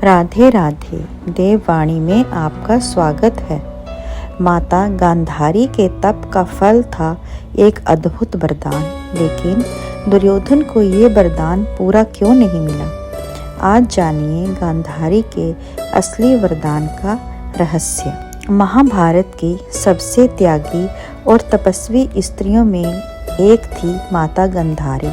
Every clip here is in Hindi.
राधे राधे। देववाणी में आपका स्वागत है। माता गांधारी के तप का फल था एक अद्भुत वरदान, लेकिन दुर्योधन को ये वरदान पूरा क्यों नहीं मिला। आज जानिए गांधारी के असली वरदान का रहस्य। महाभारत की सबसे त्यागी और तपस्वी स्त्रियों में एक थी माता गांधारी।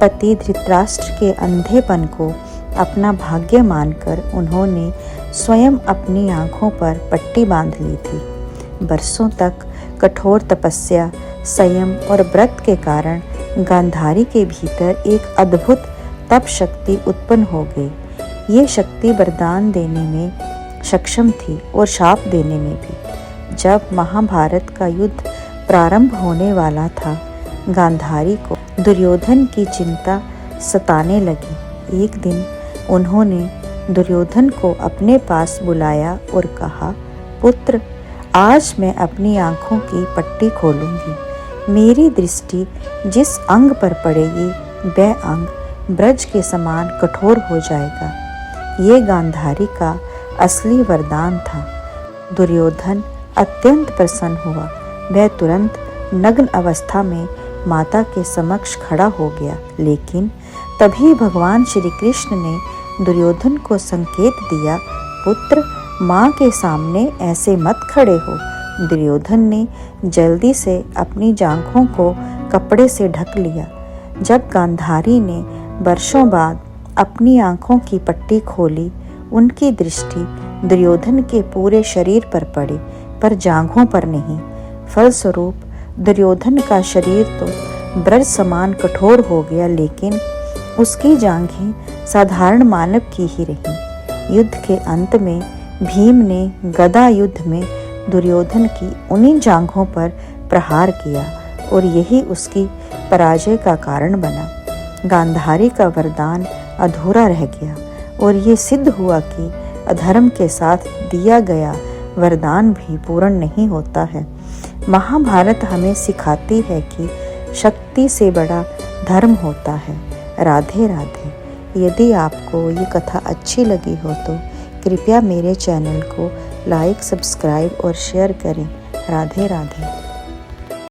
पति धृतराष्ट्र के अंधेपन को अपना भाग्य मानकर उन्होंने स्वयं अपनी आंखों पर पट्टी बांध ली थी। बरसों तक कठोर तपस्या, संयम और व्रत के कारण गांधारी के भीतर एक अद्भुत तप शक्ति उत्पन्न हो गई। ये शक्ति वरदान देने में सक्षम थी और शाप देने में भी। जब महाभारत का युद्ध प्रारंभ होने वाला था, गांधारी को दुर्योधन की चिंता सताने लगी। एक दिन उन्होंने दुर्योधन को अपने पास बुलाया और कहा, पुत्र, आज मैं अपनी आंखों की पट्टी खोलूंगी। मेरी दृष्टि जिस अंग पर पड़ेगी वह अंग ब्रज के समान कठोर हो जाएगा। ये गांधारी का असली वरदान था। दुर्योधन अत्यंत प्रसन्न हुआ। वह तुरंत नग्न अवस्था में माता के समक्ष खड़ा हो गया, लेकिन तभी भगवान श्री कृष्ण ने दुर्योधन को संकेत दिया, पुत्र, माँ के सामने ऐसे मत खड़े हो। दुर्योधन ने जल्दी से अपनी जांघों को कपड़े से ढक लिया। जब गांधारी ने वर्षों बाद अपनी आंखों की पट्टी खोली, उनकी दृष्टि दुर्योधन के पूरे शरीर पर पड़ी, पर जांघों पर नहीं। फलस्वरूप दुर्योधन का शरीर तो ब्रज समान कठोर हो गया, लेकिन उसकी जांघें साधारण मानव की ही रहीं। युद्ध के अंत में भीम ने गदा युद्ध में दुर्योधन की उन्हीं जांघों पर प्रहार किया और यही उसकी पराजय का कारण बना। गांधारी का वरदान अधूरा रह गया और ये सिद्ध हुआ कि अधर्म के साथ दिया गया वरदान भी पूर्ण नहीं होता है। महाभारत हमें सिखाती है कि शक्ति से बड़ा धर्म होता है। राधे राधे। यदि आपको ये कथा अच्छी लगी हो तो कृपया मेरे चैनल को लाइक, सब्सक्राइब और शेयर करें। राधे राधे।